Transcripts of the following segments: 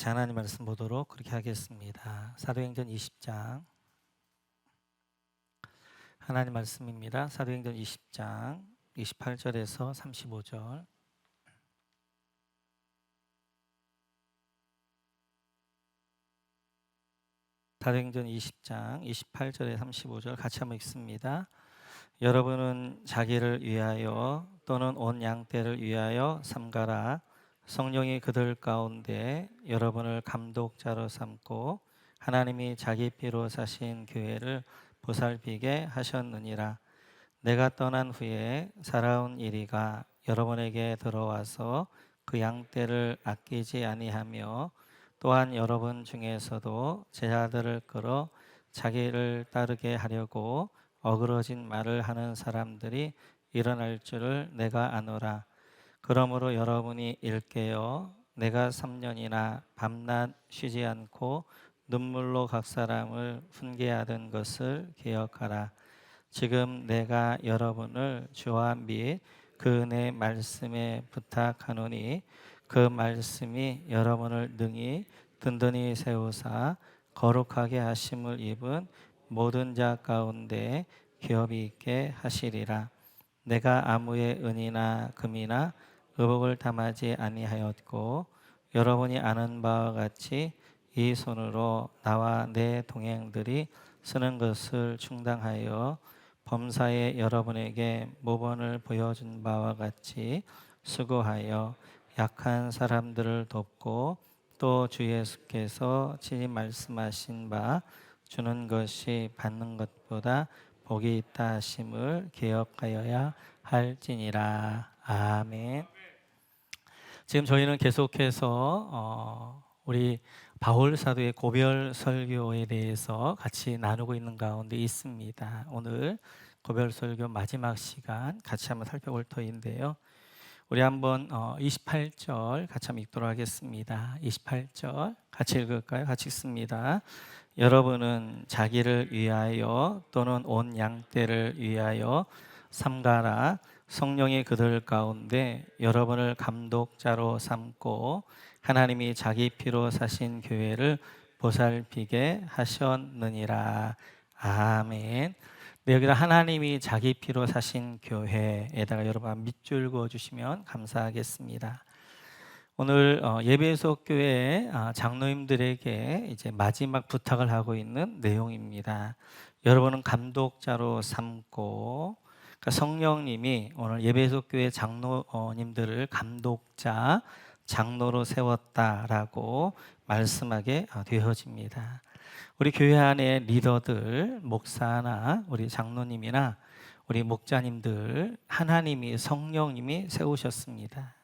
하나님 말씀 보도록 그렇게 하겠습니다. 사도행전 20장 하나님 말씀입니다. 사도행전 20장 28절에서 35절. 사도행전 20장 28절에 35절 같이 한번 읽습니다. 여러분은 자기를 위하여 또는 온 양떼를 위하여 삼가라. 성령이 그들 가운데 여러분을 감독자로 삼고 하나님이 자기 피로 사신 교회를 보살피게 하셨느니라. 내가 떠난 후에 살아온 이리가 여러분에게 들어와서 그 양떼를 아끼지 아니하며 또한 여러분 중에서도 제자들을 끌어 자기를 따르게 하려고 어그러진 말을 하는 사람들이 일어날 줄을 내가 아노라. 그러므로 여러분이 일깨어 내가 3년이나 밤낮 쉬지 않고 눈물로 각 사람을 훈계하던 것을 기억하라. 지금 내가 여러분을 주와 및 그 은혜의 말씀에 부탁하노니 그 말씀이 여러분을 능히 든든히 세우사 거룩하게 하심을 입은 모든 자 가운데 기업이 있게 하시리라. 내가 아무의 은이나 금이나 의복을 담하지 아니하였고 여러분이 아는 바와 같이 이 손으로 나와 내 동행들이 쓰는 것을 충당하여 범사에 여러분에게 모범을 보여준 바와 같이 수고하여 약한 사람들을 돕고 또 주 예수께서 친히 말씀하신 바 주는 것이 받는 것보다 복이 있다 하심을 기억하여야 할지니라. 아멘. 지금 저희는 계속해서 우리 바울 사도의 고별 설교에 대해서 같이 나누고 있는 가운데 있습니다. 오늘 고별 설교 마지막 시간 같이 한번 살펴볼 터인데요. 우리 한번 28절 같이 한번 읽도록 하겠습니다. 28절 같이 읽을까요? 같이 읽습니다. 여러분은 자기를 위하여 또는 온 양떼를 위하여 삼가라. 성령이 그들 가운데 여러분을 감독자로 삼고 하나님이 자기 피로 사신 교회를 보살피게 하셨느니라. 아멘. 네, 여기다 하나님이 자기 피로 사신 교회에다가 여러분 밑줄 그어주시면 감사하겠습니다. 오늘 예배소 교회 장로님들에게 이제 마지막 부탁을 하고 있는 내용입니다. 여러분은 감독자로 삼고, 그러니까 성령님이 오늘 예배소 교회 장로님들을 감독자, 장로로 세웠다라고 말씀하게 되어집니다. 우리 교회 안에 리더들, 목사나 우리 장로님이나 우리 목자님들 하나님이 성령님이 세우셨습니다.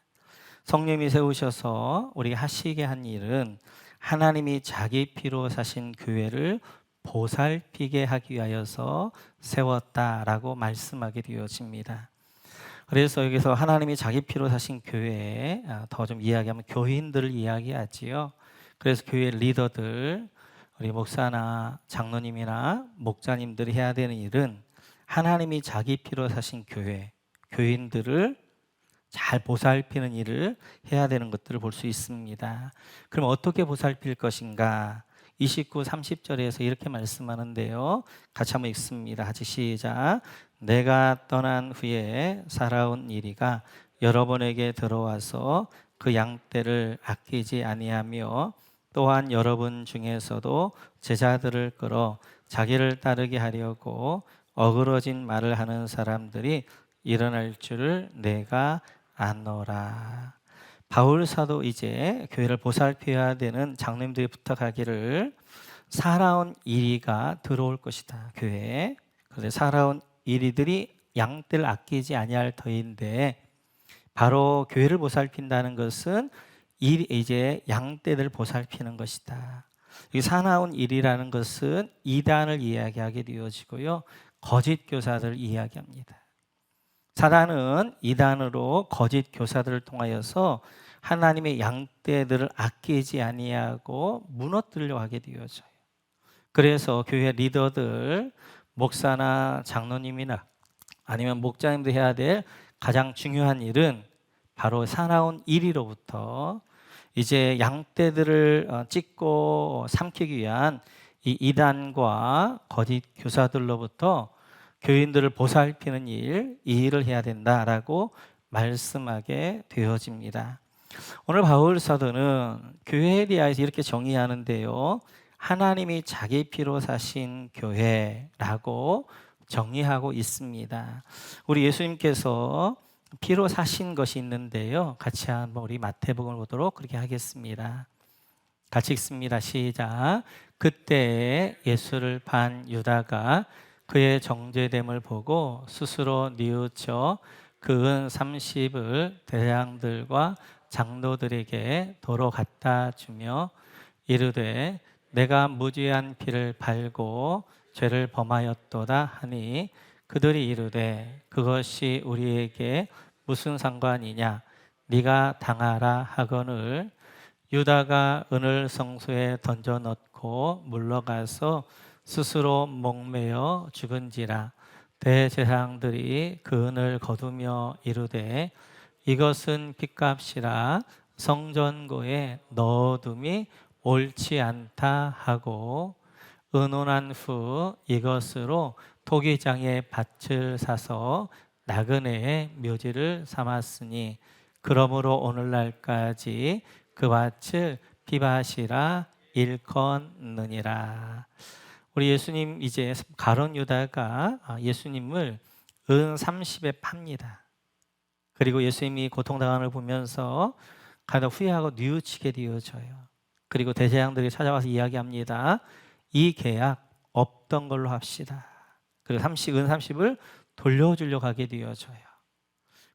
성령님이 세우셔서 우리 하시게 한 일은 하나님이 자기 피로 사신 교회를 보살피게 하기 위하여서 세웠다라고 말씀하게 되어집니다. 그래서 여기서 하나님이 자기 피로 사신 교회에 더 좀 이야기하면 교인들을 이야기하지요. 그래서 교회 리더들, 우리 목사나 장로님이나 목자님들이 해야 되는 일은 하나님이 자기 피로 사신 교회, 교인들을 잘 보살피는 일을 해야 되는 것들을 볼 수 있습니다. 그럼 어떻게 보살필 것인가? 29, 30절에서 이렇게 말씀하는데요. 같이 한번 읽습니다. 같이 시작. 내가 떠난 후에 살아온 이리가 여러분에게 들어와서 그 양떼를 아끼지 아니하며 또한 여러분 중에서도 제자들을 끌어 자기를 따르게 하려고 어그러진 말을 하는 사람들이 일어날 줄을 내가 아노라. 바울 사도 이제 교회를 보살펴야 되는 장로님들이 부탁하기를 살아온 이리가 들어올 것이다. 교회에. 그래서 살아온 이리들이 양떼를 아끼지 아니할 터인데 바로 교회를 보살핀다는 것은 이제 양떼들 보살피는 것이다. 이 사나운 일이라는 것은 이단을 이야기하게 되어지고요. 거짓 교사들을 이야기합니다. 사단은 이단으로 거짓 교사들을 통하여서 하나님의 양떼들을 아끼지 아니하고 무너뜨리려고 하게 되어져요. 그래서 교회 리더들, 목사나 장로님이나 아니면 목자님들 해야 될 가장 중요한 일은 바로 사나운 이리로부터 이제 양떼들을 찢고 삼키기 위한 이 이단과 거짓 교사들로부터 교인들을 보살피는 이 일을 해야 된다라고 말씀하게 되어집니다. 오늘 바울 사도는 교회에 대해서 이렇게 정의하는데요. 하나님이 자기 피로 사신 교회라고 정의하고 있습니다. 우리 예수님께서 피로 사신 것이 있는데요. 같이 한번 우리 마태복음을 보도록 그렇게 하겠습니다. 같이 읽습니다. 시작. 그때 예수를 판 유다가 그의 정죄됨을 보고 스스로 뉘우쳐 그 은 30을 대장들과 장로들에게 도로 갖다 주며 이르되 내가 무죄한 피를 팔고 죄를 범하였도다 하니 그들이 이르되 그것이 우리에게 무슨 상관이냐 네가 당하라 하거늘 유다가 은을 성소에 던져 넣고 물러가서 스스로 목매어 죽은지라 대제사장들이 그 은을 거두며 이르되 이것은 핏값이라 성전고에 넣어둠이 옳지 않다 하고 의논한 후 이것으로 토기장의 밭을 사서 나그네의 묘지를 삼았으니 그러므로 오늘날까지 그 밭을 피밭이라 일컫느니라. 우리 예수님 이제 가룟 유다가 예수님을 은 30에 팝니다. 그리고 예수님이 고통당함을 보면서 가다 후회하고 뉘우치게 되어져요. 그리고 대제사장들이 찾아와서 이야기합니다. 이 계약 없던 걸로 합시다. 그리고 은 30을 돌려주려고 하게 되어져요.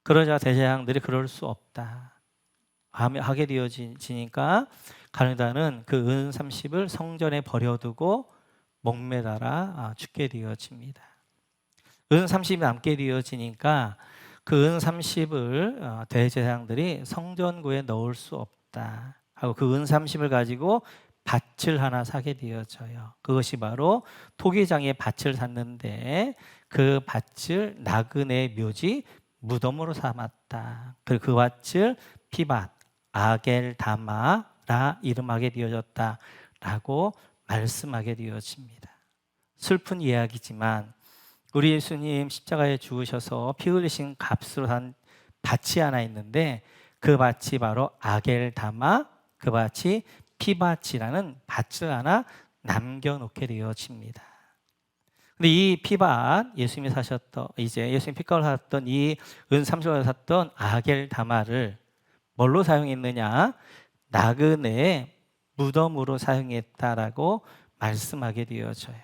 그러자 대제사장들이 그럴 수 없다 하게 되어지니까 가룟 유다는 그 은 30을 성전에 버려두고 목매달아 죽게 되어집니다. 은 30이 남게 되어지니까 그 은 30을 대제사장들이 성전고에 넣을 수 없다 하고 그 은 30을 가지고 밭을 하나 사게 되어져요. 그것이 바로 토기장의 밭을 샀는데 그 밭을 나그네 묘지 무덤으로 삼았다. 그리고 그 밭을 피밭 아겔다마라 이름하게 되어졌다라고 말씀하게 되어집니다. 슬픈 이야기지만 우리 예수님 십자가에 죽으셔서 피 흘리신 값으로 산 밭이 하나 있는데 그 밭이 바로 아겔다마, 그 밭이 피밭이라는 밭을 하나 남겨놓게 되어집니다. 근데 이 피밭, 예수님이 사셨던 이제 예수님 피값을 샀던 이 은 30을 샀던 아겔다마를 뭘로 사용했느냐? 나그네의 무덤으로 사용했다라고 말씀하게 되어져요.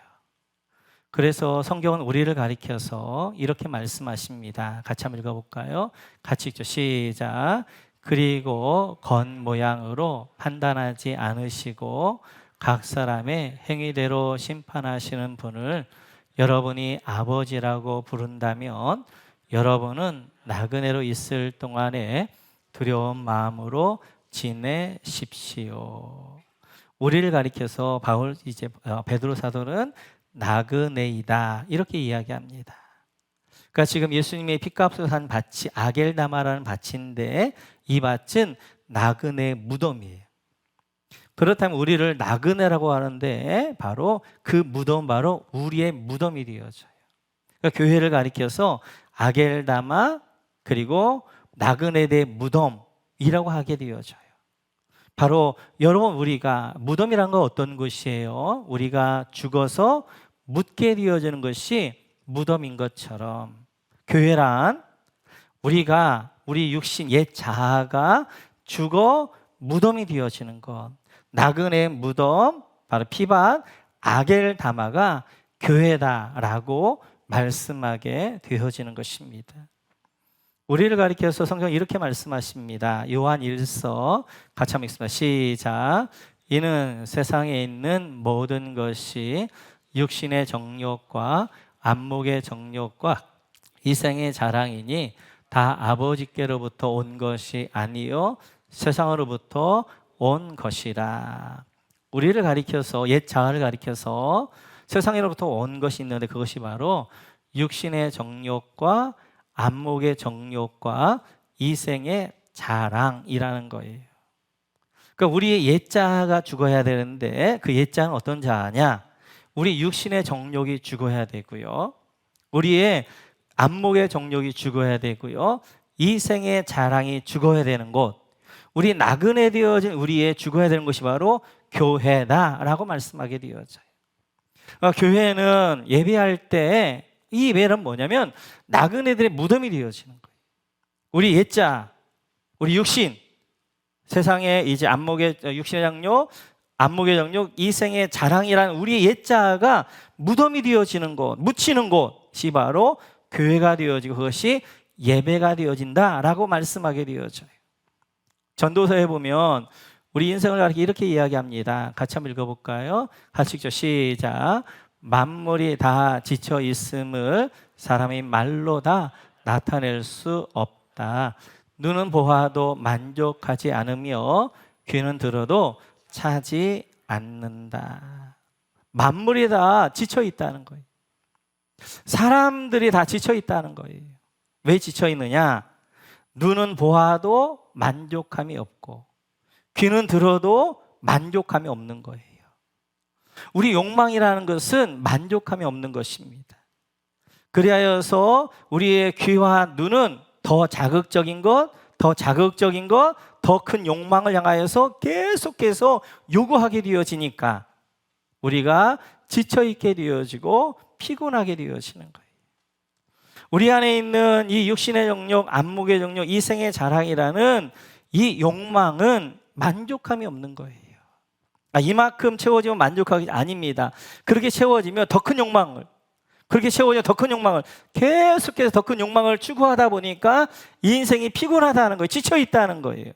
그래서 성경은 우리를 가리켜서 이렇게 말씀하십니다. 같이 한번 읽어볼까요? 같이 읽죠. 시작. 그리고 건 모양으로 판단하지 않으시고 각 사람의 행위대로 심판하시는 분을 여러분이 아버지라고 부른다면 여러분은 나그네로 있을 동안에 두려운 마음으로 지내십시오. 우리를 가리켜서 바울 이제 베드로 사도는 나그네이다 이렇게 이야기합니다. 그러니까 지금 예수님의 핏값을 산 밭이 아겔다마라는 밭인데 이 밭은 나그네 무덤이에요. 그렇다면 우리를 나그네라고 하는데 바로 그 무덤 바로 우리의 무덤이 되어져요. 그러니까 교회를 가리켜서 아겔다마 그리고 나그네의 무덤이라고 하게 되어져요. 바로 여러분 우리가 무덤이란 건 어떤 것이에요? 우리가 죽어서 묻게 되어지는 것이 무덤인 것처럼 교회란 우리가 우리 육신 옛 자아가 죽어 무덤이 되어지는 것 나그네 무덤 바로 피밭 아겔다마가 교회다라고 말씀하게 되어지는 것입니다. 우리를 가리켜서 성경은 이렇게 말씀하십니다. 요한 1서 같이 한번 읽습니다. 시작. 이는 세상에 있는 모든 것이 육신의 정욕과 안목의 정욕과 이생의 자랑이니 다 아버지께로부터 온 것이 아니요 세상으로부터 온 것이라. 우리를 가리켜서 옛 자아를 가리켜서 세상으로부터 온 것이 있는데 그것이 바로 육신의 정욕과 안목의 정욕과 이생의 자랑이라는 거예요. 그러니까 우리의 옛자가 죽어야 되는데 그 옛자는 어떤 자냐? 우리 육신의 정욕이 죽어야 되고요. 우리의 안목의 정욕이 죽어야 되고요. 이 생의 자랑이 죽어야 되는 곳, 우리 나그네 되어진 우리의 죽어야 되는 것이 바로 교회다라고 말씀하게 되어져요. 교회는 예배할 때 이 예배는 뭐냐면 나그네들의 무덤이 되어지는 거예요. 우리 옛자, 우리 육신, 세상의 이제 안목의 육신의 장욕, 안목의 정욕, 이생의 자랑이라는 우리의 옛자가 무덤이 되어지는 곳, 묻히는 곳이 바로 교회가 되어지고 그것이 예배가 되어진다라고 말씀하게 되어져요. 전도서에 보면 우리 인생을 가리켜 이렇게 이야기합니다. 같이 한번 읽어볼까요? 같이 읽죠. 시작. 만물이 다 지쳐 있음을 사람이 말로 다 나타낼 수 없다. 눈은 보아도 만족하지 않으며 귀는 들어도 차지 않는다. 만물이 다 지쳐 있다는 거예요. 사람들이 다 지쳐 있다는 거예요. 왜 지쳐 있느냐? 눈은 보아도 만족함이 없고 귀는 들어도 만족함이 없는 거예요. 우리 욕망이라는 것은 만족함이 없는 것입니다. 그리하여서 우리의 귀와 눈은 더 자극적인 것, 더 자극적인 것, 더 큰 욕망을 향하여서 계속해서 요구하게 되어지니까 우리가 지쳐있게 되어지고 피곤하게 되어지는 거예요. 우리 안에 있는 이 육신의 정욕, 안목의 정욕, 이생의 자랑이라는 이 욕망은 만족함이 없는 거예요. 이만큼 채워지면 만족하기 아닙니다. 그렇게 채워지면 더 큰 욕망을, 그렇게 채워지면 더 큰 욕망을, 계속해서 더 큰 욕망을 추구하다 보니까 이 인생이 피곤하다는 거예요. 지쳐있다는 거예요.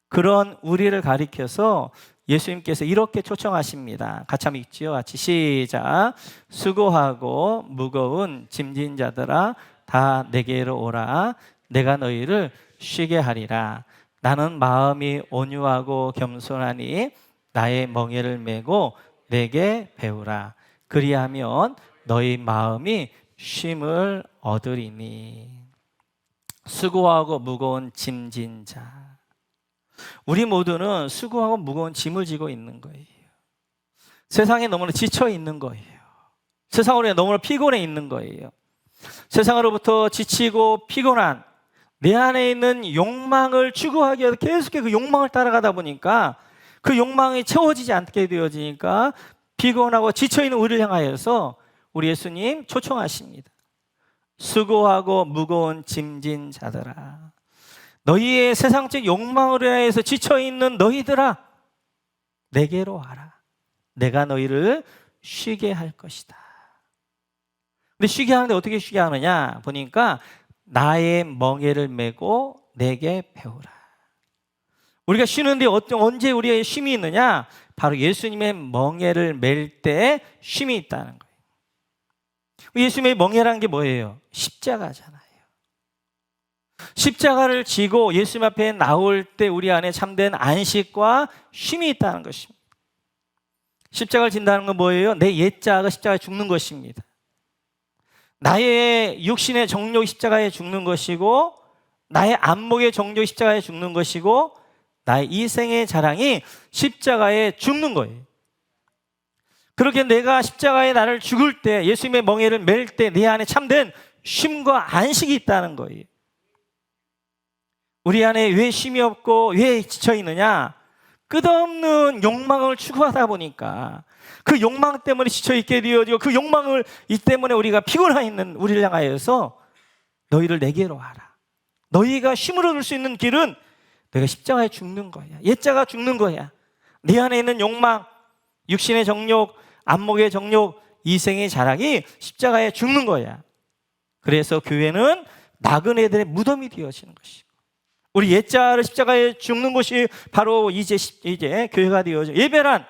그런 우리를 가리켜서 예수님께서 이렇게 초청하십니다. 같이 한번 읽지요. 같이 시작. 수고하고 무거운 짐진 자들아 다 내게로 오라. 내가 너희를 쉬게 하리라. 나는 마음이 온유하고 겸손하니 나의 멍에를 메고 내게 배우라. 그리하면 너희 마음이 쉼을 얻으리니. 수고하고 무거운 짐진 자. 우리 모두는 수고하고 무거운 짐을 지고 있는 거예요. 세상에 너무나 지쳐 있는 거예요. 세상으로 너무나 피곤해 있는 거예요. 세상으로부터 지치고 피곤한 내 안에 있는 욕망을 추구하기 위해서 계속해서 그 욕망을 따라가다 보니까 그 욕망이 채워지지 않게 되어지니까 피곤하고 지쳐있는 우리를 향하여서 우리 예수님 초청하십니다. 수고하고 무거운 짐진 자들아, 너희의 세상적 욕망으로 인해서 지쳐있는 너희들아, 내게로 와라. 내가 너희를 쉬게 할 것이다. 근데 쉬게 하는데 어떻게 쉬게 하느냐 보니까 나의 멍에를 메고 내게 배우라. 우리가 쉬는데 언제 우리의 쉼이 있느냐? 바로 예수님의 멍에를 맬 때 쉼이 있다는 거예요. 예수님의 멍에라는 게 뭐예요? 십자가잖아요. 십자가를 지고 예수님 앞에 나올 때 우리 안에 참된 안식과 쉼이 있다는 것입니다. 십자가를 진다는 건 뭐예요? 내 옛자가 십자가에 죽는 것입니다. 나의 육신의 정욕이 십자가에 죽는 것이고 나의 안목의 정욕이 십자가에 죽는 것이고 나의 이생의 자랑이 십자가에 죽는 거예요. 그렇게 내가 십자가에 나를 죽을 때 예수님의 멍에를 맬 때 내 안에 참된 쉼과 안식이 있다는 거예요. 우리 안에 왜 쉼이 없고 왜 지쳐 있느냐? 끝없는 욕망을 추구하다 보니까 그 욕망 때문에 지쳐있게 되어지고 그 욕망을 이 때문에 우리가 피곤해 있는 우리를 향하여서 너희를 내게로 와라. 너희가 쉼을 얻을 수 있는 길은 내가 십자가에 죽는 거야. 옛자가 죽는 거야. 내 안에 있는 욕망, 육신의 정욕, 안목의 정욕, 이생의 자랑이 십자가에 죽는 거야. 그래서 교회는 나그네들의 무덤이 되어지는 것이고 우리 옛자를 십자가에 죽는 것이 바로 이제 교회가 되어져. 예배란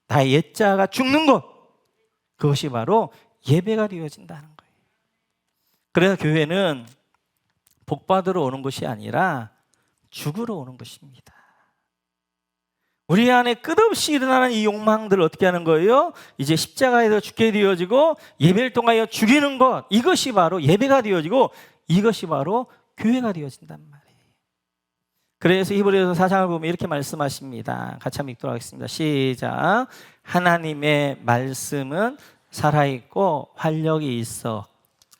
나의 옛자가 죽는 것, 그것이 바로 예배가 되어진다는 거예요. 그래서 교회는 복받으러 오는 것이 아니라 죽으러 오는 것입니다. 우리 안에 끝없이 일어나는 이 욕망들을 어떻게 하는 거예요? 이제 십자가에서 죽게 되어지고 예배를 통하여 죽이는 것, 이것이 바로 예배가 되어지고 이것이 바로 교회가 되어진단 말이에요. 그래서 히브리서 4장을 보면 이렇게 말씀하십니다. 같이 한번 읽도록 하겠습니다. 시작. 하나님의 말씀은 살아있고 활력이 있어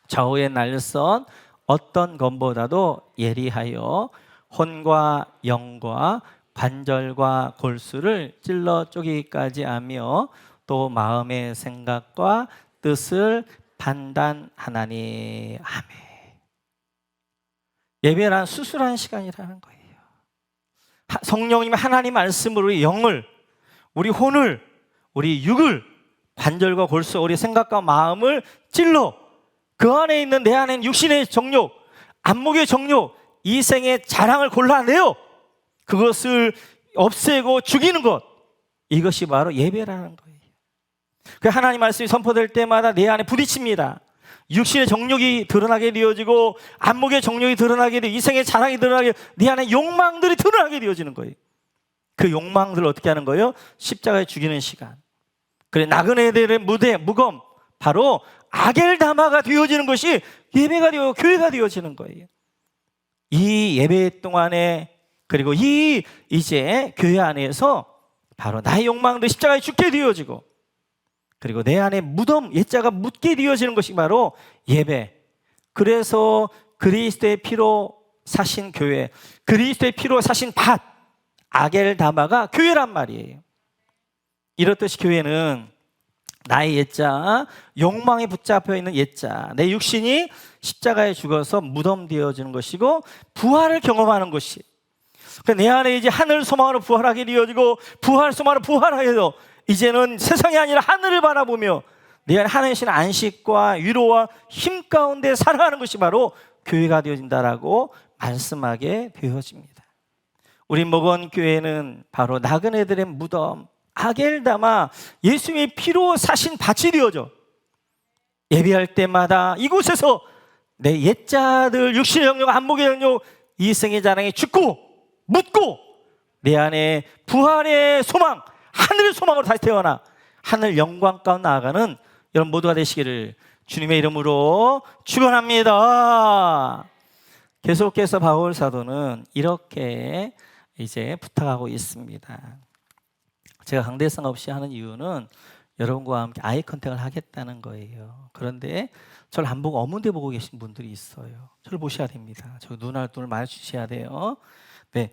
좌우의 날선 어떤 검보다도 예리하여 혼과 영과 관절과 골수를 찔러 쪼개기까지 하며 또 마음의 생각과 뜻을 판단하나니. 아멘. 예배란 수술한 시간이라는 거예요. 성령님이 하나님 말씀으로 우리 영을, 우리 혼을, 우리 육을, 관절과 골수, 우리 생각과 마음을 찔러 그 안에 있는 내 안에 있는 육신의 정욕, 안목의 정욕, 이생의 자랑을 골라내어 그것을 없애고 죽이는 것, 이것이 바로 예배라는 거예요. 그 하나님 말씀이 선포될 때마다 내 안에 부딪힙니다. 육신의 정욕이 드러나게 되어지고 안목의 정욕이 드러나게 되고 이생의 자랑이 드러나게 되고 네 안에 욕망들이 드러나게 되어지는 거예요. 그 욕망들을 어떻게 하는 거예요? 십자가에 죽이는 시간. 그래, 나그네들의 무대, 무검, 바로 아겔다마가 되어지는 것이 예배가 되어 교회가 되어지는 거예요. 이 예배 동안에, 그리고 이제 교회 안에서 바로 나의 욕망도 십자가에 죽게 되어지고, 그리고 내 안에 무덤, 옛자가 묻게 되어지는 것이 바로 예배. 그래서 그리스도의 피로 사신 교회, 그리스도의 피로 사신 밭, 아겔다마가 교회란 말이에요. 이렇듯이 교회는 나의 옛자, 욕망에 붙잡혀 있는 옛자, 내 육신이 십자가에 죽어서 무덤 되어지는 것이고 부활을 경험하는 것이, 내 안에 이제 하늘 소망으로 부활하게 되어지고 부활 소망으로 부활하게 되어 이제는 세상이 아니라 하늘을 바라보며 내 안에 하늘신 안식과 위로와 힘 가운데 살아가는 것이 바로 교회가 되어진다라고 말씀하게 되어집니다. 우리 목원 교회는 바로 나그네들의 무덤, 아겔다마, 예수님의 피로 사신 밭이 되어져 예배할 때마다 이곳에서 내 옛자들, 육신의 영역, 안목의 영역, 이생의 자랑에 죽고 묻고 내 안에 부활의 소망, 하늘의 소망으로 다시 태어나 하늘 영광 가운데 나아가는 여러분 모두가 되시기를 주님의 이름으로 축원합니다. 계속해서 바울 사도는 이렇게 이제 부탁하고 있습니다. 제가 강대상 없이 하는 이유는 여러분과 함께 아이 컨택을 하겠다는 거예요. 그런데 저를 안 보고 어문대 보고 계신 분들이 있어요. 저를 보셔야 됩니다. 저 눈알 눈을 마주치셔야 돼요. 네,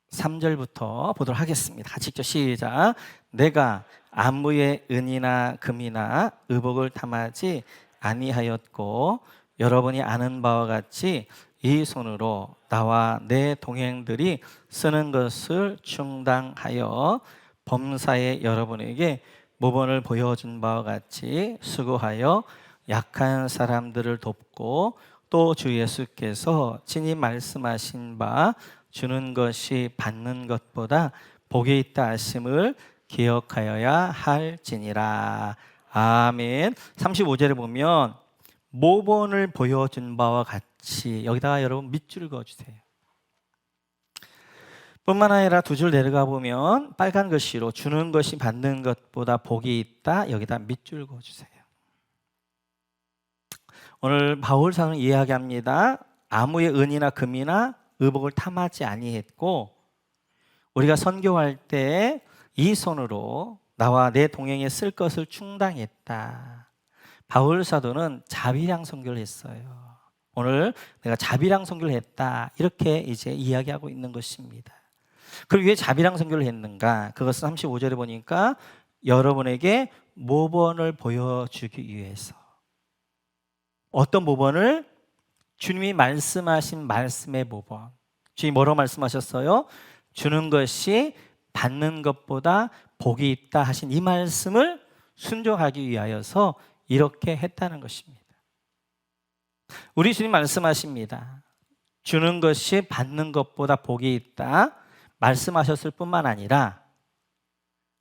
33절부터 보도록 하겠습니다. 같이 읽죠. 시작. 내가 아무의 은이나 금이나 의복을 탐하지 아니하였고 여러분이 아는 바와 같이 이 손으로 나와 내 동행들이 쓰는 것을 충당하여 범사에 여러분에게 모범을 보여준 바와 같이 수고하여 약한 사람들을 돕고 또 주 예수께서 친히 말씀하신 바 주는 것이 받는 것보다 복이 있다 하심을 기억하여야 할지니라. 아멘. 35절에 보면 모본을 보여준 바와 같이, 여기다가 여러분 밑줄을 그어주세요. 뿐만 아니라 두 줄 내려가 보면 빨간 글씨로 주는 것이 받는 것보다 복이 있다, 여기다 밑줄 그어주세요. 오늘 바울 사도는 이야기합니다. 아무의 은이나 금이나 의복을 탐하지 아니했고 우리가 선교할 때 이 손으로 나와 내 동행에 쓸 것을 충당했다. 바울 사도는 자비랑 선교를 했어요. 오늘 내가 자비랑 선교를 했다, 이렇게 이제 이야기하고 있는 것입니다. 그리고 왜 자비랑 선교를 했는가? 그것은 35절에 보니까 여러분에게 모범을 보여주기 위해서. 어떤 모범을? 주님이 말씀하신 말씀의 모범. 주님이 뭐라고 말씀하셨어요? 주는 것이 받는 것보다 복이 있다 하신 이 말씀을 순종하기 위하여서 이렇게 했다는 것입니다. 우리 주님 말씀하십니다. 주는 것이 받는 것보다 복이 있다 말씀하셨을 뿐만 아니라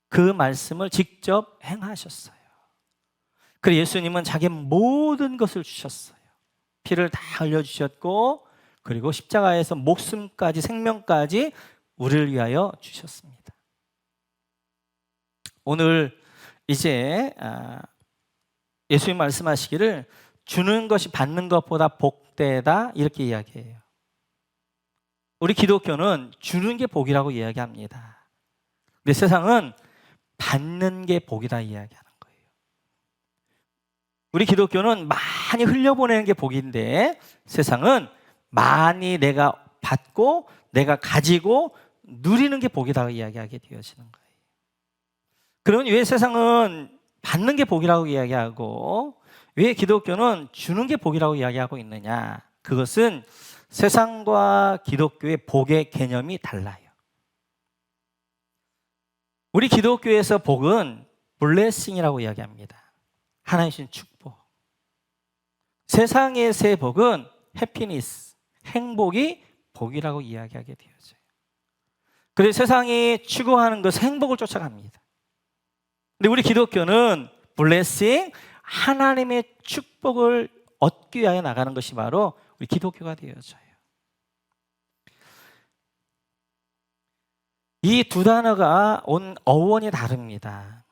그 말씀을 직접 행하셨어요. 그래서 예수님은 자기의 모든 것을 주셨어요. 피를 다 흘려주셨고 그리고 십자가에서 목숨까지, 생명까지 우리를 위하여 주셨습니다. 오늘 이제 예수님 말씀하시기를 주는 것이 받는 것보다 복되다, 이렇게 이야기해요. 우리 기독교는 주는 게 복이라고 이야기합니다. 근데 세상은 받는 게 복이다 이야기하는 거예요. 우리 기독교는 많이 흘려보내는 게 복인데 세상은 많이 내가 받고 내가 가지고 누리는 게 복이라고 이야기하게 되어지는 거예요. 그러면 왜 세상은 받는 게 복이라고 이야기하고 왜 기독교는 주는 게 복이라고 이야기하고 있느냐? 그것은 세상과 기독교의 복의 개념이 달라요. 우리 기독교에서 복은 블레싱이라고 이야기합니다. 하나님 주신 축복. 세상에서의 복은 해피니스, 행복이 복이라고 이야기하게 되어져요. 그래서 세상이 추구하는 것은 행복을 쫓아갑니다. 근데 우리 기독교는 블레싱, 하나님의 축복을 얻기 위하여 나가는 것이 바로 우리 기독교가 되어져요. 이 두 단어가 온 어원이 다릅니다.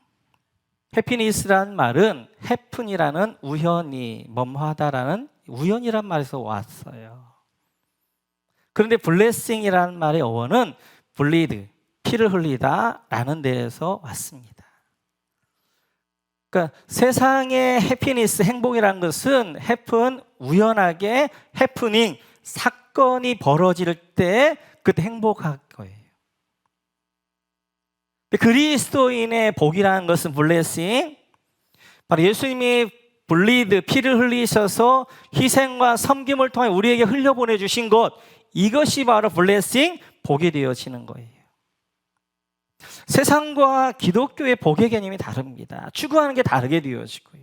해피니스라는 말은 해픈이라는 우연히, 뭐뭐하다라는 우연이란 말에서 왔어요. 그런데 블레싱이라는 말의 어원은 블리드, 피를 흘리다라는 데에서 왔습니다. 그러니까 세상의 해피니스, 행복이라는 것은 해픈, 우연하게 해프닝, 사건이 벌어질 때 그때 행복할 거예요. 그리스도인의 복이라는 것은 블레싱, 바로 예수님이 블리드, 피를 흘리셔서 희생과 섬김을 통해 우리에게 흘려보내 주신 것, 이것이 바로 블레싱, 복이 되어지는 거예요. 세상과 기독교의 복의 개념이 다릅니다. 추구하는 게 다르게 되어지고요.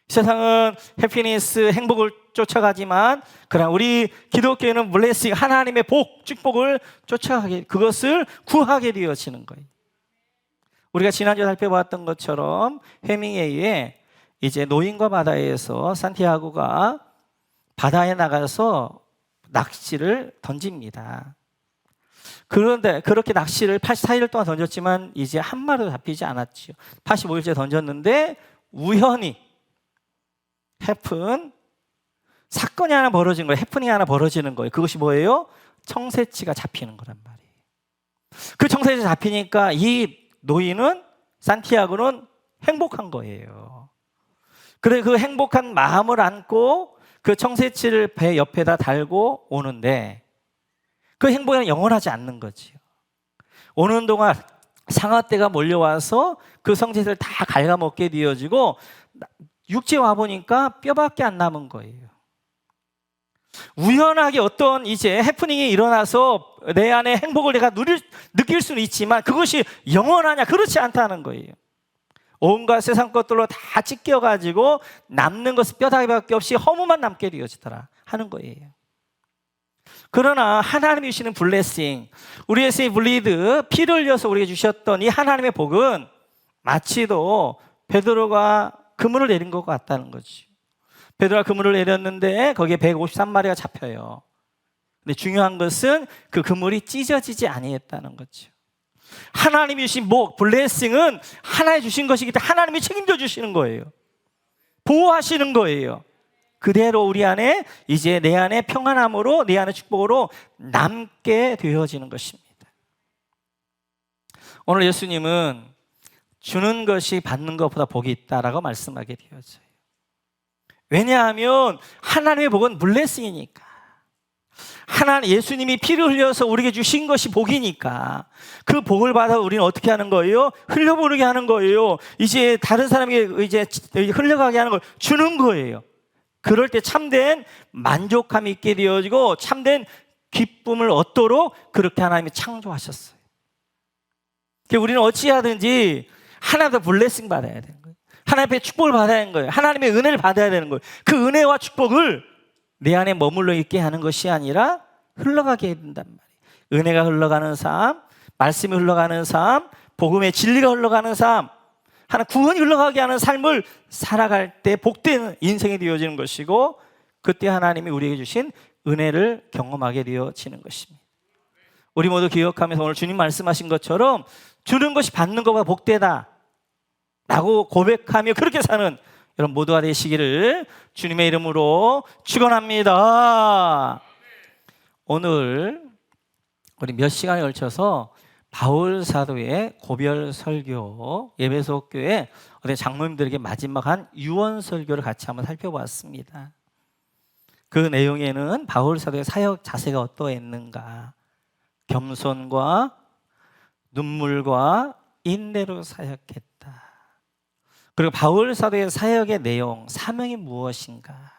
세상은 해피니스, 행복을 쫓아가지만 그러나 우리 기독교는 블레싱, 하나님의 복, 축복을 쫓아가게, 그것을 구하게 되어지는 거예요. 우리가 지난주에 살펴봤던 것처럼 해밍웨이에 이제 노인과 바다에서 산티아고가 바다에 나가서 낚시를 던집니다. 그런데 그렇게 낚시를 84일 동안 던졌지만 이제 한 마리도 잡히지 않았죠. 85일째 던졌는데 우연히 사건이 하나 벌어진 거예요. 해프닝이 하나 벌어지는 거예요. 그것이 뭐예요? 청새치가 잡히는 거란 말이에요. 그 청새치 잡히니까 이 노인은, 산티아고는 행복한 거예요. 그래 그 행복한 마음을 안고 그 청새치를 배 옆에다 달고 오는데 그 행복은 영원하지 않는 거지요. 오는 동안 상아떼가 몰려와서 그 청새치를 다 갉아먹게 되어지고 육지에 와보니까 뼈밖에 안 남은 거예요. 우연하게 어떤 이제 해프닝이 일어나서 내 안에 행복을 내가 느낄 수는 있지만 그것이 영원하냐? 그렇지 않다는 거예요. 온갖 세상 것들로 다 찢겨가지고 남는 것은 뼈다귀밖에 없이 허무만 남게 되어지더라 하는 거예요. 그러나 하나님이 주시는 블레싱, 우리의 블리드, 피를 흘려서 우리에게 주셨던 이 하나님의 복은 마치도 베드로가 그물을 내린 것 같다는 거지. 베드로가 그물을 내렸는데 거기에 153마리가 잡혀요. 근데 중요한 것은 그 그물이 찢어지지 아니했다는 거죠. 하나님이 주신 복, 블레싱은 하나님 주신 것이기 때문에 하나님이 책임져 주시는 거예요. 보호하시는 거예요. 그대로 우리 안에 이제 내 안에 평안함으로, 내 안에 축복으로 남게 되어지는 것입니다. 오늘 예수님은 주는 것이 받는 것보다 복이 있다라고 말씀하게 되어져요. 왜냐하면 하나님의 복은 블레싱이니까. 하나님, 예수님이 피를 흘려서 우리에게 주신 것이 복이니까 그 복을 받아 우리는 어떻게 하는 거예요? 흘려보내게 하는 거예요. 이제 다른 사람에게 이제 흘려가게 하는 걸 주는 거예요. 그럴 때 참된 만족감이 있게 되어지고 참된 기쁨을 얻도록 그렇게 하나님이 창조하셨어요. 우리는 어찌하든지 하나님의 블레싱 받아야 되는 거예요. 하나님의 축복을 받아야 하는 거예요. 하나님의 은혜를 받아야 되는 거예요. 그 은혜와 축복을 내 안에 머물러 있게 하는 것이 아니라 흘러가게 해야 된단 말이에요. 은혜가 흘러가는 삶, 말씀이 흘러가는 삶, 복음의 진리가 흘러가는 삶, 하나 구원이 흘러가게 하는 삶을 살아갈 때 복된 인생이 되어지는 것이고 그때 하나님이 우리에게 주신 은혜를 경험하게 되어지는 것입니다. 우리 모두 기억하면서 오늘 주님 말씀하신 것처럼 주는 것이 받는 것보다 복되다 라고 고백하며 그렇게 사는 여러분 모두가 되시기를 주님의 이름으로 축원합니다. 오늘 우리 몇 시간에 걸쳐서 바울 사도의 고별 설교, 에베소 교회 장로님들에게 마지막 한 유언 설교를 같이 한번 살펴보았습니다. 그 내용에는 바울 사도의 사역 자세가 어떠했는가, 겸손과 눈물과 인내로 사역했다. 그리고 바울 사도의 사역의 내용, 사명이 무엇인가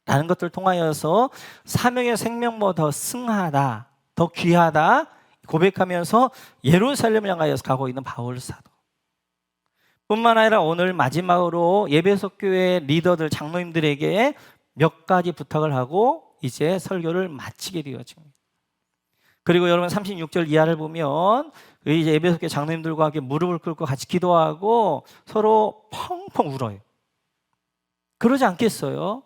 라는 것들을 통하여서 사명의 생명보다 더 승하다, 더 귀하다 고백하면서 예루살렘을 향하여서 가고 있는 바울 사도 뿐만 아니라 오늘 마지막으로 에베소 교회 리더들, 장로님들에게 몇 가지 부탁을 하고 이제 설교를 마치게 되어집니다. 그리고 여러분 36절 이하를 보면 이제 에베소 교회 장로님들과 함께 무릎을 꿇고 같이 기도하고 서로 펑펑 울어요. 그러지 않겠어요?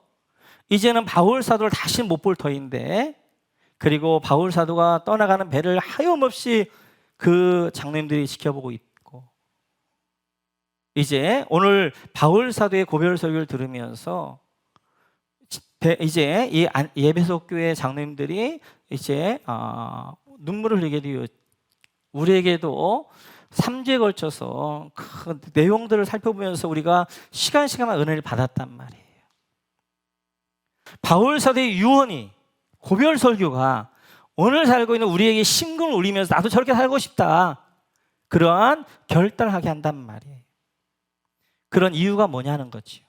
이제는 바울 사도를 다시 못 볼 터인데, 그리고 바울 사도가 떠나가는 배를 하염없이 그 장로님들이 지켜보고 있고, 이제 오늘 바울 사도의 고별 설교를 들으면서 이제 이 에베소 교회 장로님들이 이제 눈물을 흘리게 되어, 우리에게도 3주에 걸쳐서 그 내용들을 살펴보면서 우리가 시간마다 은혜를 받았단 말이에요. 바울 사도의 유언이, 고별 설교가 오늘 살고 있는 우리에게 심금을 울리면서 나도 저렇게 살고 싶다, 그러한 결단하게 한단 말이에요. 그런 이유가 뭐냐는 거죠.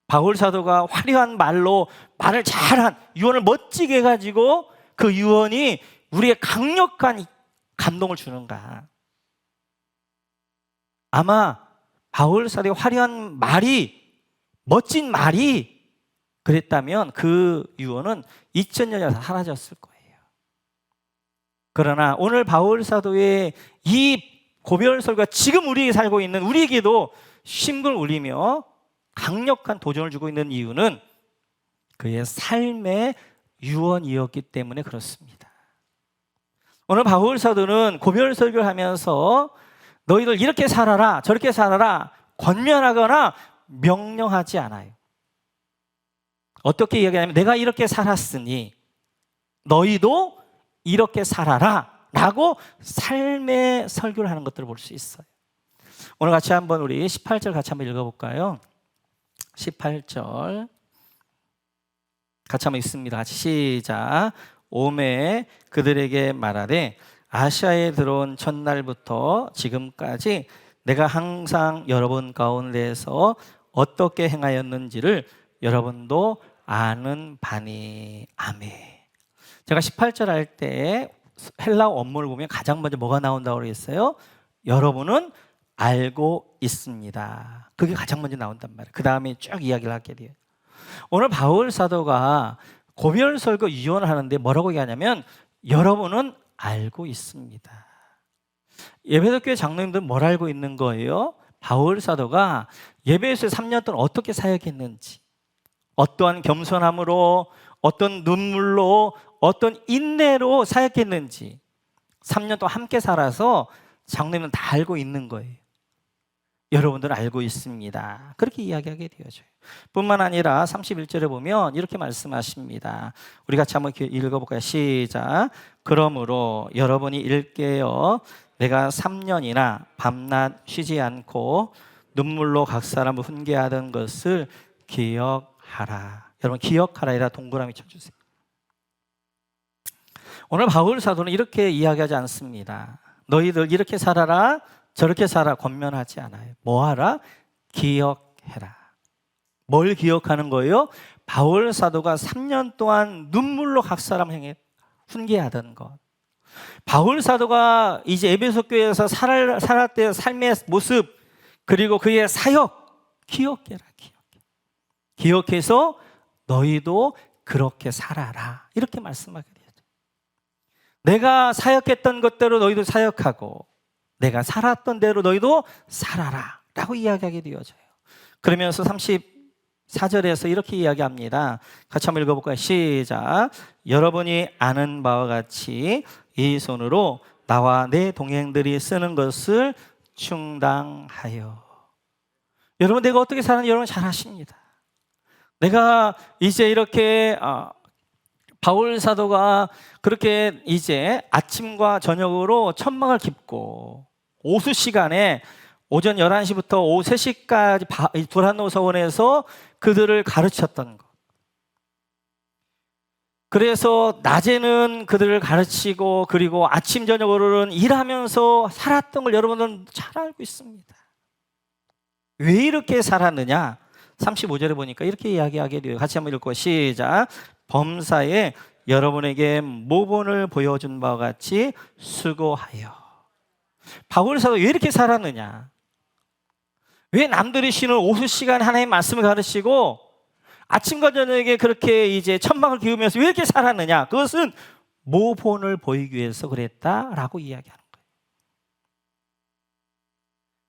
바울 사도가 화려한 말로 말을 잘한 유언을 멋지게 해가지고 그 유언이 우리의 강력한 감동을 주는가? 아마 바울 사도의 화려한 말이, 멋진 말이 그랬다면 그 유언은 2000년이 사라졌을 거예요. 그러나 오늘 바울 사도의 이 고별 설교가 지금 우리에게 살고 있는 우리에게도 심금을 울리며 강력한 도전을 주고 있는 이유는 그의 삶의 유언이었기 때문에 그렇습니다. 오늘 바울 사도는 고별 설교를 하면서 너희들 이렇게 살아라, 저렇게 살아라 권면하거나 명령하지 않아요. 어떻게 이야기하냐면 내가 이렇게 살았으니 너희도 이렇게 살아라 라고 삶의 설교를 하는 것들을 볼 수 있어요. 오늘 같이 한번 우리 18절 같이 한번 읽어볼까요? 18절 같이 한번 읽습니다. 같이 시작. 오매 그들에게 말하되 아시아에 들어온 첫날부터 지금까지 내가 항상 여러분 가운데에서 어떻게 행하였는지를 여러분도 아는 바니. 아멘. 제가 18절 할 때 헬라어 원문을 보면 가장 먼저 뭐가 나온다고 그랬어요? 여러분은 알고 있습니다. 그게 가장 먼저 나온단 말이에요. 그 다음에 쭉 이야기를 하게 돼요. 오늘 바울 사도가 고별 설교 유언을 하는데 뭐라고 얘기하냐면 여러분은 알고 있습니다. 에베소 교회 장로님들은 뭘 알고 있는 거예요? 바울 사도가 에베소에 3년 동안 어떻게 사역했는지, 어떠한 겸손함으로, 어떤 눈물로, 어떤 인내로 사역했는지 3년 동안 함께 살아서 장로님은 다 알고 있는 거예요. 여러분들은 알고 있습니다. 그렇게 이야기하게 되어져요. 뿐만 아니라 31절에 보면 이렇게 말씀하십니다. 우리 같이 한번 읽어볼까요? 시작. 그러므로 여러분이 일깨어 내가 3년이나 밤낮 쉬지 않고 눈물로 각 사람을 훈계하던 것을 기억하라. 여러분 기억하라이라 동그라미 쳐주세요. 오늘 바울 사도는 이렇게 이야기하지 않습니다. 너희들 이렇게 살아라, 저렇게 살아 권면하지 않아요. 뭐 하라? 기억해라. 뭘 기억하는 거예요? 바울 사도가 3년 동안 눈물로 각 사람 행해 훈계하던 것. 바울 사도가 이제 에베소 교회에서 살았던 삶의 모습, 그리고 그의 사역 기억해라. 기억해서 너희도 그렇게 살아라. 이렇게 말씀하게 돼요. 내가 사역했던 것대로 너희도 사역하고 내가 살았던 대로 너희도 살아라 라고 이야기하게 되어져요. 그러면서 34절에서 이렇게 이야기합니다. 같이 한번 읽어볼까요? 시작. 여러분이 아는 바와 같이 이 손으로 나와 내 동행들이 쓰는 것을 충당하여. 여러분 내가 어떻게 사는지 여러분 잘 아십니다. 내가 이제 이렇게 바울 사도가 그렇게 이제 아침과 저녁으로 천막을 깁고 오수 시간에 오전 11시부터 오후 3시까지 두란노 서원에서 그들을 가르쳤던 것. 그래서 낮에는 그들을 가르치고 그리고 아침 저녁으로는 일하면서 살았던 걸 여러분들은 잘 알고 있습니다. 왜 이렇게 살았느냐? 35절에 보니까 이렇게 이야기하게 돼요. 같이 한번 읽고 시작. 범사에 여러분에게 모본을 보여준 바와 같이 수고하여. 바울 사도 왜 이렇게 살았느냐? 왜 남들이 쉬는 오후 시간에 하나님의 말씀을 가르치고 아침과 저녁에 그렇게 이제 천막을 기우면서 왜 이렇게 살았느냐? 그것은 모본을 보이기 위해서 그랬다라고 이야기하는 거예요.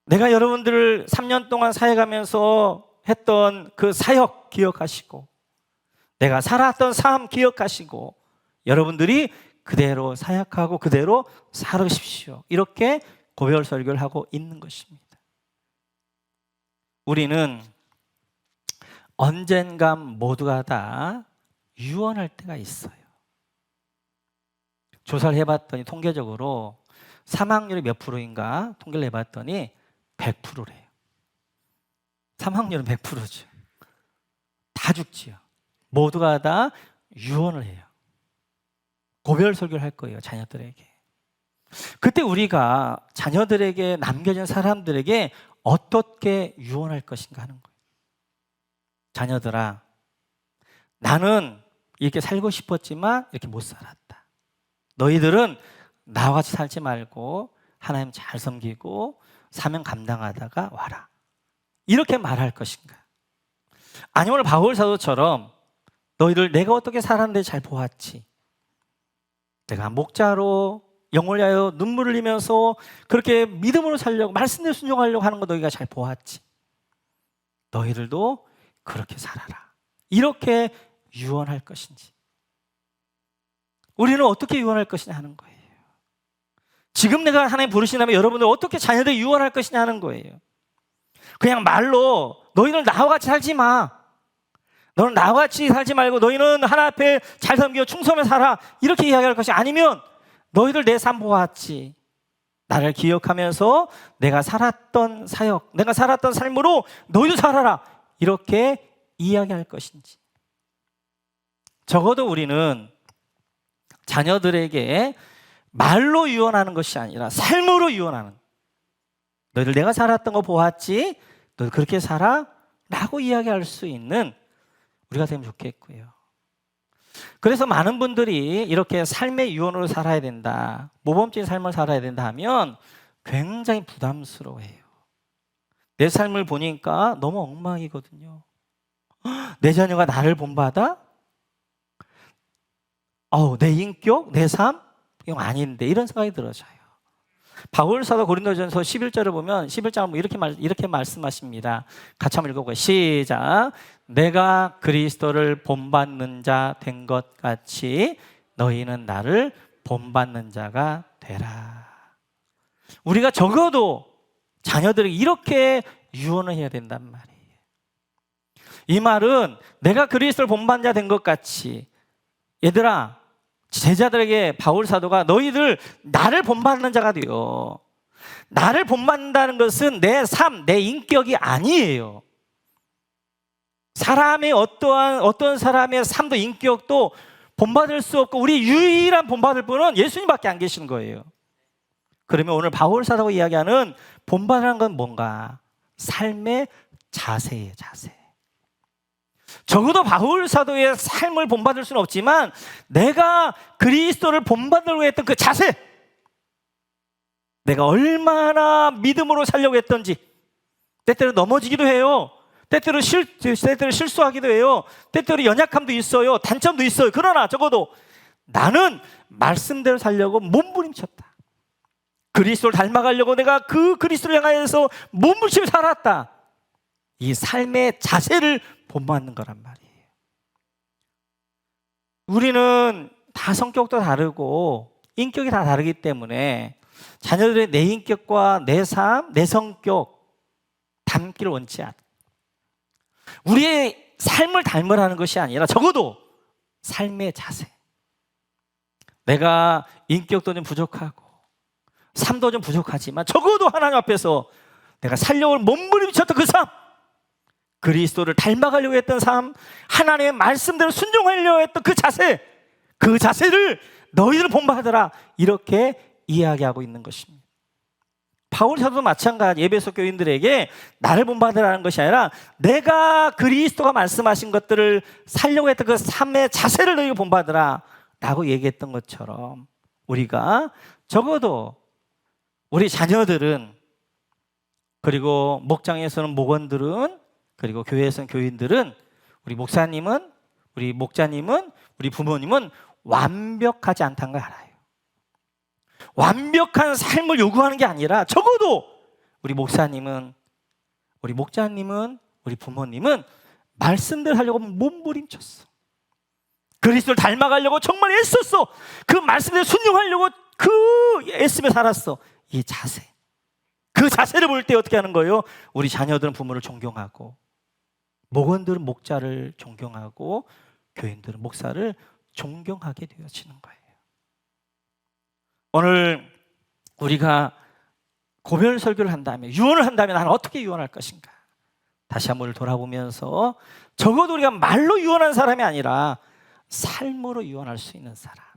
내가 여러분들을 3년 동안 사역하면서 했던 그 사역 기억하시고 내가 살았던 삶 기억하시고 여러분들이 그대로 사역하고 그대로 살으십시오. 이렇게 고별 설교를 하고 있는 것입니다. 우리는 언젠가 모두가 다 유언할 때가 있어요. 조사를 해봤더니 통계적으로 사망률이 몇 프로인가 통계를 해봤더니 100%래요. 사망률은 100%죠. 다 죽지요. 모두가 다 유언을 해요. 고별 설교를 할 거예요, 자녀들에게. 그때 우리가 자녀들에게 남겨진 사람들에게 어떻게 유언할 것인가 하는 거예요. 자녀들아, 나는 이렇게 살고 싶었지만 이렇게 못 살았다. 너희들은 나와 같이 살지 말고 하나님 잘 섬기고 사명 감당하다가 와라. 이렇게 말할 것인가? 아니면 오늘 바울 사도처럼 너희들 내가 어떻게 살았는데 잘 보았지. 내가 목자로 영을 위하여 눈물을 흘리면서 그렇게 믿음으로 살려고 말씀대로 순종하려고 하는 거 너희가 잘 보았지. 너희들도 그렇게 살아라. 이렇게 유언할 것인지. 우리는 어떻게 유언할 것이냐 하는 거예요. 지금 내가 하나님 부르신다면 여러분들 어떻게 자녀들 유언할 것이냐 하는 거예요. 그냥 말로 너희는 나와 같이 살지 마. 너는 나와 같이 살지 말고 너희는 하나 앞에 잘 섬기고 충성하며 살아. 이렇게 이야기할 것이 아니면 너희들 내 삶 보았지. 나를 기억하면서 내가 살았던 사역, 내가 살았던 삶으로 너희도 살아라. 이렇게 이야기할 것인지. 적어도 우리는 자녀들에게 말로 유언하는 것이 아니라 삶으로 유언하는, 너희들 내가 살았던 거 보았지? 너희들 그렇게 살아? 라고 이야기할 수 있는 우리가 되면 좋겠고요. 그래서 많은 분들이 이렇게 삶의 유언으로 살아야 된다, 모범적인 삶을 살아야 된다 하면 굉장히 부담스러워해요. 내 삶을 보니까 너무 엉망이거든요. 내 자녀가 나를 본받아? 내 인격, 내 삶? 이건 아닌데, 이런 생각이 들어져요. 바울 사도 고린도전서 11절을 보면 11장 이렇게 말씀하십니다. 같이 한번 읽어볼까요? 시작. 내가 그리스도를 본받는 자 된 것 같이 너희는 나를 본받는 자가 되라. 우리가 적어도 자녀들에게 이렇게 유언을 해야 된단 말이에요. 이 말은 내가 그리스도를 본받는 자 된 것 같이, 얘들아, 제자들에게 바울 사도가 너희들 나를 본받는 자가 되어. 나를 본받는다는 것은 내 삶, 내 인격이 아니에요. 사람의 어떤 사람의 삶도 인격도 본받을 수 없고 우리 유일한 본받을 분은 예수님밖에 안 계시는 거예요. 그러면 오늘 바울 사도가 이야기하는 본받으라는 건 뭔가? 삶의 자세예요, 자세. 적어도 바울 사도의 삶을 본받을 수는 없지만 내가 그리스도를 본받으려고 했던 그 자세, 내가 얼마나 믿음으로 살려고 했던지, 때때로 넘어지기도 해요. 때때로 실수하기도 해요. 때때로 연약함도 있어요. 단점도 있어요. 그러나 적어도 나는 말씀대로 살려고 몸부림쳤다. 그리스도를 닮아가려고 내가 그 그리스도를 향하여서 몸부림치며 살았다. 이 삶의 자세를 본받는 거란 말이에요. 우리는 다 성격도 다르고 인격이 다 다르기 때문에 자녀들의 내 인격과 내 삶, 내 성격 닮기를 원치 않아. 우리의 삶을 닮으라는 것이 아니라 적어도 삶의 자세, 내가 인격도 좀 부족하고 삶도 좀 부족하지만 적어도 하나님 앞에서 내가 살려고 몸부림쳤던 그 삶, 그리스도를 닮아가려고 했던 삶, 하나님의 말씀대로 순종하려고 했던 그 자세, 그 자세를 너희들은 본받으라, 이렇게 이야기하고 있는 것입니다. 바울 사도도 마찬가지, 에베소 교인들에게 나를 본받으라는 것이 아니라 내가 그리스도가 말씀하신 것들을 살려고 했던 그 삶의 자세를 너희가 본받으라 라고 얘기했던 것처럼, 우리가 적어도 우리 자녀들은, 그리고 목장에서는 목원들은, 그리고 교회에서는 교인들은, 우리 목사님은, 우리 목자님은, 우리 부모님은 완벽하지 않다는 걸 알아요. 완벽한 삶을 요구하는 게 아니라 적어도 우리 목사님은, 우리 목자님은, 우리 부모님은 말씀대로 하려고 몸부림쳤어. 그리스도를 닮아가려고 정말 애썼어. 그 말씀대로 순종하려고 그 애쓰며 살았어. 이 자세, 그 자세를 볼 때 어떻게 하는 거예요? 우리 자녀들은 부모를 존경하고, 목원들은 목자를 존경하고, 교인들은 목사를 존경하게 되어지는 거예요. 오늘 우리가 고별 설교를 한다면, 유언을 한다면 나는 어떻게 유언할 것인가? 다시 한번 돌아보면서 적어도 우리가 말로 유언한 사람이 아니라 삶으로 유언할 수 있는 사람.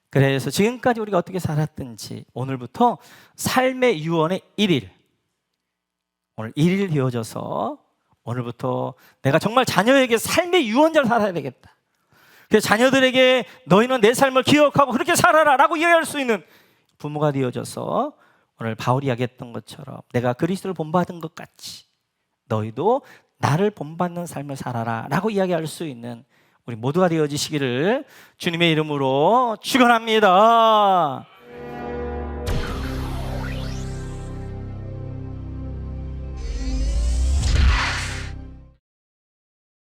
그래서 지금까지 우리가 어떻게 살았든지 오늘부터 삶의 유언의 1일, 오늘 1일 되어져서 오늘부터 내가 정말 자녀에게 삶의 유언자로 살아야 되겠다. 그래서 자녀들에게 너희는 내 삶을 기억하고 그렇게 살아라 라고 이야기할 수 있는 부모가 되어져서 오늘 바울이 이야기했던 것처럼 내가 그리스도를 본받은 것 같이 너희도 나를 본받는 삶을 살아라 라고 이야기할 수 있는 우리 모두가 되어지시기를 주님의 이름으로 축원합니다.